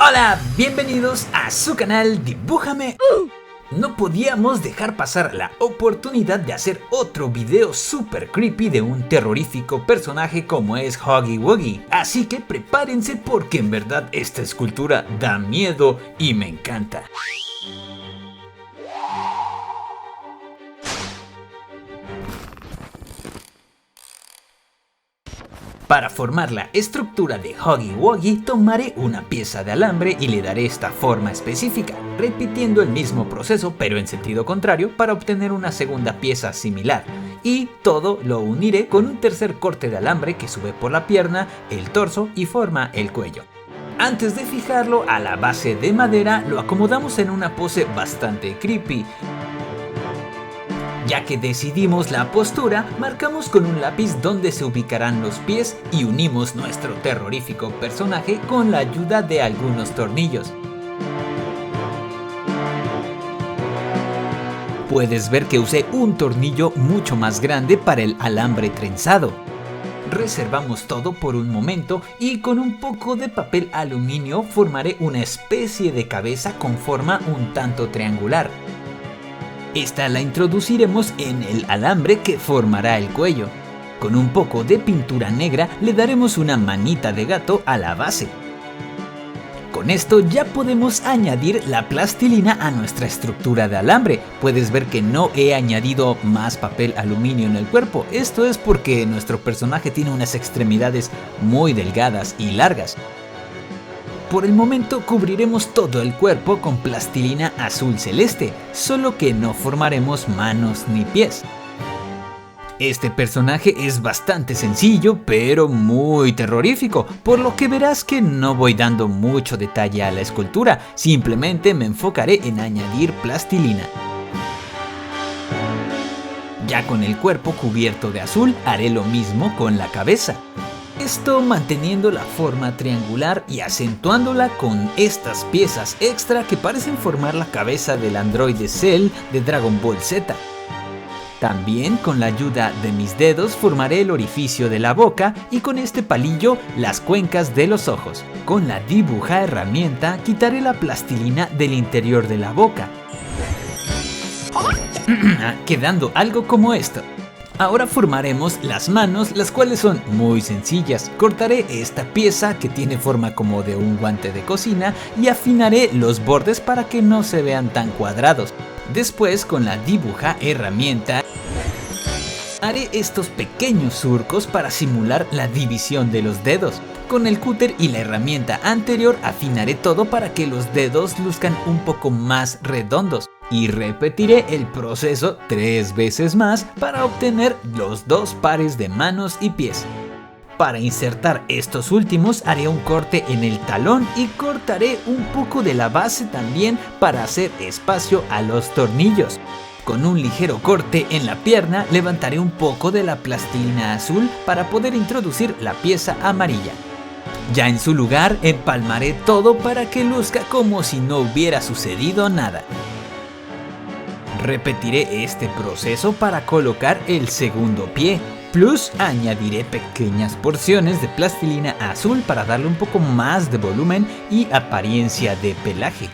Hola, bienvenidos a su canal Dibújame. No podíamos dejar pasar la oportunidad de hacer otro video super creepy de un terrorífico personaje como es Huggy Wuggy. Así que prepárense porque en verdad esta escultura da miedo y me encanta. Para formar la estructura de Huggy Wuggy tomaré una pieza de alambre y le daré esta forma específica, repitiendo el mismo proceso pero en sentido contrario para obtener una segunda pieza similar. Y todo lo uniré con un tercer corte de alambre que sube por la pierna, el torso y forma el cuello. Antes de fijarlo a la base de madera lo acomodamos en una pose bastante creepy. Ya que decidimos la postura, marcamos con un lápiz dónde se ubicarán los pies y unimos nuestro terrorífico personaje con la ayuda de algunos tornillos. Puedes ver que usé un tornillo mucho más grande para el alambre trenzado. Reservamos todo por un momento y con un poco de papel aluminio formaré una especie de cabeza con forma un tanto triangular. Esta la introduciremos en el alambre que formará el cuello. Con un poco de pintura negra le daremos una manita de gato a la base. Con esto ya podemos añadir la plastilina a nuestra estructura de alambre. Puedes ver que no he añadido más papel aluminio en el cuerpo. Esto es porque nuestro personaje tiene unas extremidades muy delgadas y largas. Por el momento cubriremos todo el cuerpo con plastilina azul celeste, solo que no formaremos manos ni pies. Este personaje es bastante sencillo, pero muy terrorífico, por lo que verás que no voy dando mucho detalle a la escultura, simplemente me enfocaré en añadir plastilina. Ya con el cuerpo cubierto de azul, haré lo mismo con la cabeza. Esto manteniendo la forma triangular y acentuándola con estas piezas extra que parecen formar la cabeza del androide Cell de Dragon Ball Z. También con la ayuda de mis dedos formaré el orificio de la boca y con este palillo las cuencas de los ojos. Con la dibuja herramienta quitaré la plastilina del interior de la boca, quedando algo como esto. Ahora formaremos las manos, las cuales son muy sencillas. Cortaré esta pieza que tiene forma como de un guante de cocina y afinaré los bordes para que no se vean tan cuadrados. Después, con la dibuja herramienta, haré estos pequeños surcos para simular la división de los dedos. Con el cúter y la herramienta anterior afinaré todo para que los dedos luzcan un poco más redondos. Y repetiré el proceso 3 veces más para obtener los 2 pares de manos y pies. Para insertar estos últimos haré un corte en el talón y cortaré un poco de la base también para hacer espacio a los tornillos. Con un ligero corte en la pierna levantaré un poco de la plastilina azul para poder introducir la pieza amarilla. Ya en su lugar empalmaré todo para que luzca como si no hubiera sucedido nada. Repetiré este proceso para colocar el segundo pie, plus añadiré pequeñas porciones de plastilina azul para darle un poco más de volumen y apariencia de pelaje.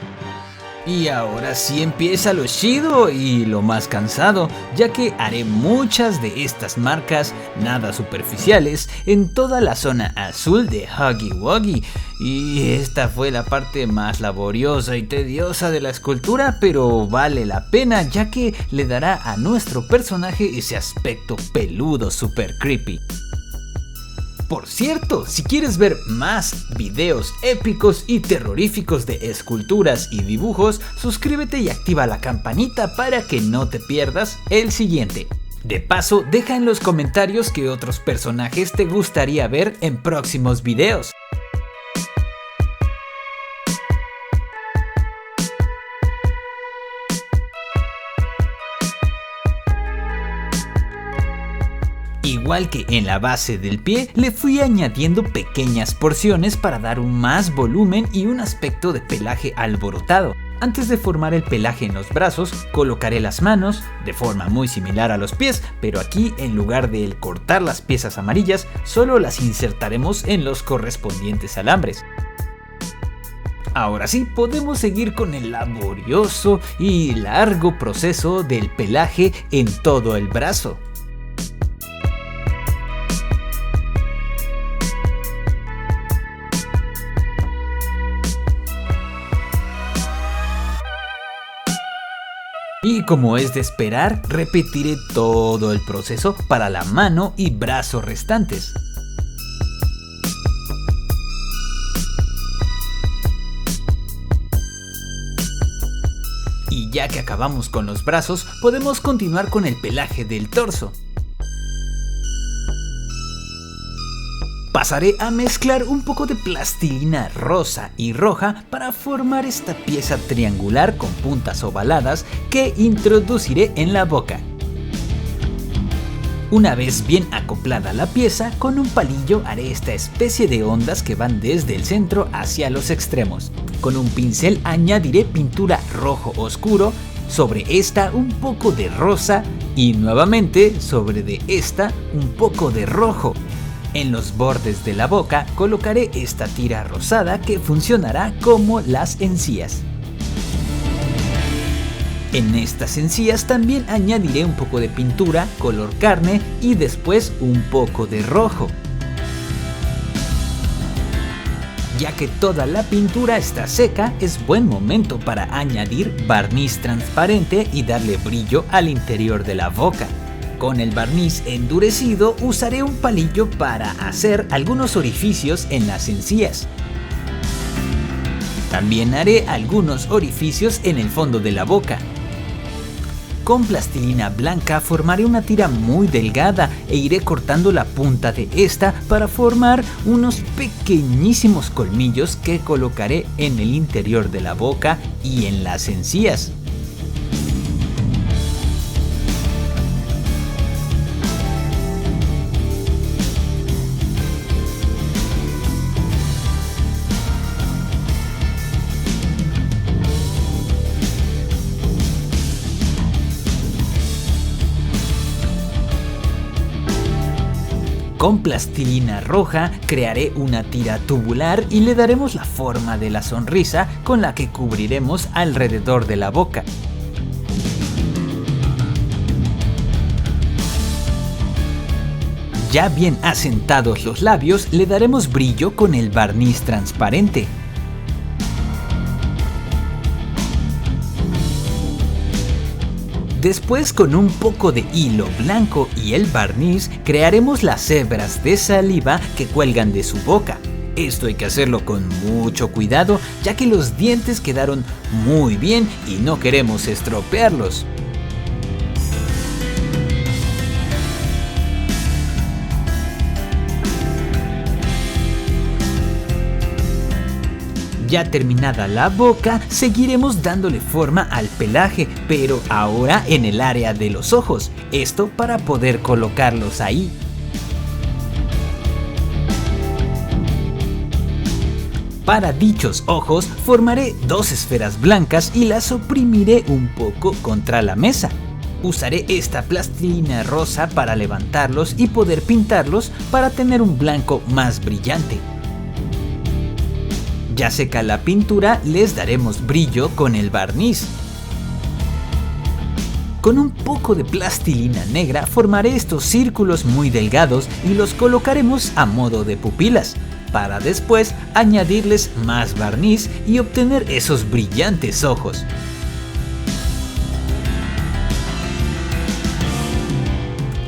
Y ahora sí empieza lo chido y lo más cansado, ya que haré muchas de estas marcas nada superficiales en toda la zona azul de Huggy Wuggy. Y esta fue la parte más laboriosa y tediosa de la escultura, pero vale la pena ya que le dará a nuestro personaje ese aspecto peludo super creepy. Por cierto, si quieres ver más videos épicos y terroríficos de esculturas y dibujos, suscríbete y activa la campanita para que no te pierdas el siguiente. De paso, deja en los comentarios qué otros personajes te gustaría ver en próximos videos. Igual que en la base del pie, le fui añadiendo pequeñas porciones para dar un más volumen y un aspecto de pelaje alborotado. Antes de formar el pelaje en los brazos, colocaré las manos de forma muy similar a los pies, pero aquí en lugar de cortar las piezas amarillas, solo las insertaremos en los correspondientes alambres. Ahora sí, podemos seguir con el laborioso y largo proceso del pelaje en todo el brazo. Y como es de esperar, repetiré todo el proceso para la mano y brazo restantes. Y ya que acabamos con los brazos, podemos continuar con el pelaje del torso. Pasaré a mezclar un poco de plastilina rosa y roja para formar esta pieza triangular con puntas ovaladas que introduciré en la boca. Una vez bien acoplada la pieza, con un palillo haré esta especie de ondas que van desde el centro hacia los extremos. Con un pincel añadiré pintura rojo oscuro, sobre esta un poco de rosa y nuevamente sobre de esta un poco de rojo. En los bordes de la boca colocaré esta tira rosada que funcionará como las encías. En estas encías también añadiré un poco de pintura color carne y después un poco de rojo. Ya que toda la pintura está seca, es buen momento para añadir barniz transparente y darle brillo al interior de la boca. Con el barniz endurecido usaré un palillo para hacer algunos orificios en las encías. También haré algunos orificios en el fondo de la boca. Con plastilina blanca formaré una tira muy delgada e iré cortando la punta de esta para formar unos pequeñísimos colmillos que colocaré en el interior de la boca y en las encías. Con plastilina roja crearé una tira tubular y le daremos la forma de la sonrisa con la que cubriremos alrededor de la boca. Ya bien asentados los labios, le daremos brillo con el barniz transparente. Después, con un poco de hilo blanco y el barniz, crearemos las hebras de saliva que cuelgan de su boca. Esto hay que hacerlo con mucho cuidado, ya que los dientes quedaron muy bien y no queremos estropearlos. Ya terminada la boca, seguiremos dándole forma al pelaje, pero ahora en el área de los ojos, esto para poder colocarlos ahí. Para dichos ojos formaré dos esferas blancas y las oprimiré un poco contra la mesa. Usaré esta plastilina rosa para levantarlos y poder pintarlos para tener un blanco más brillante. Ya seca la pintura, les daremos brillo con el barniz. Con un poco de plastilina negra formaré estos círculos muy delgados y los colocaremos a modo de pupilas, para después añadirles más barniz y obtener esos brillantes ojos.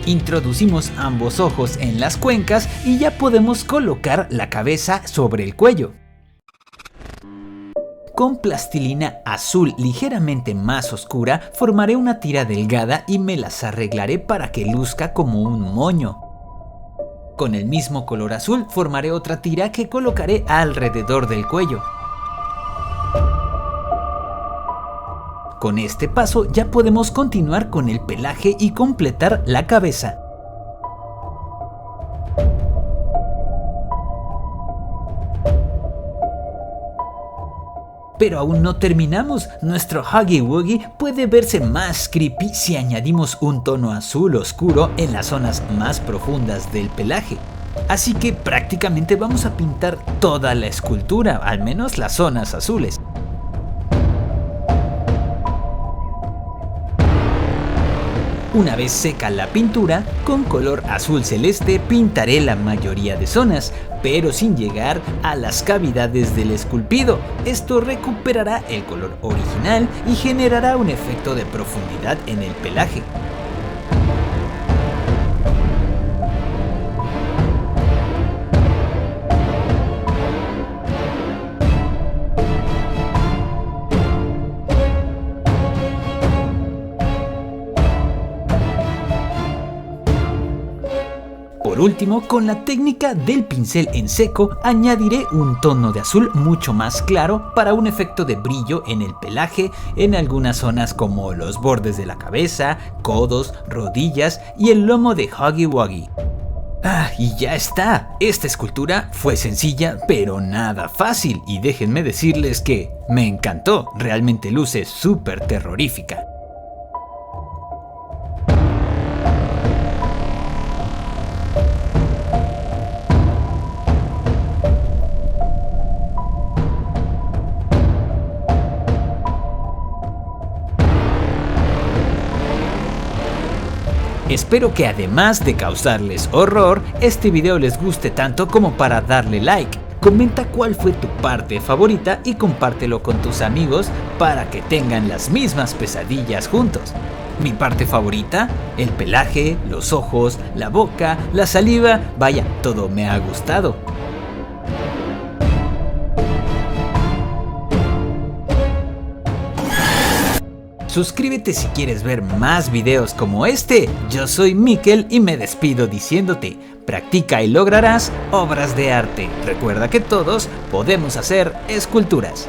Introducimos ambos ojos en las cuencas y ya podemos colocar la cabeza sobre el cuello. Con plastilina azul ligeramente más oscura formaré una tira delgada y me las arreglaré para que luzca como un moño. Con el mismo color azul formaré otra tira que colocaré alrededor del cuello. Con este paso ya podemos continuar con el pelaje y completar la cabeza. Pero aún no terminamos, nuestro Huggy Wuggy puede verse más creepy si añadimos un tono azul oscuro en las zonas más profundas del pelaje. así que prácticamente vamos a pintar toda la escultura, al menos las zonas azules. Una vez seca la pintura, con color azul celeste pintaré la mayoría de zonas, pero sin llegar a las cavidades del esculpido. Esto recuperará el color original y generará un efecto de profundidad en el pelaje. Por último, con la técnica del pincel en seco, añadiré un tono de azul mucho más claro para un efecto de brillo en el pelaje en algunas zonas como los bordes de la cabeza, codos, rodillas y el lomo de Huggy Wuggy. Y ya está. Esta escultura fue sencilla, pero nada fácil, y déjenme decirles que me encantó, realmente luce súper terrorífica. Espero que además de causarles horror, este video les guste tanto como para darle like. Comenta cuál fue tu parte favorita y compártelo con tus amigos para que tengan las mismas pesadillas juntos. Mi parte favorita, el pelaje, los ojos, la boca, la saliva, vaya, todo me ha gustado. Suscríbete si quieres ver más videos como este. Yo soy Mikel y me despido diciéndote, practica y lograrás obras de arte. Recuerda que todos podemos hacer esculturas.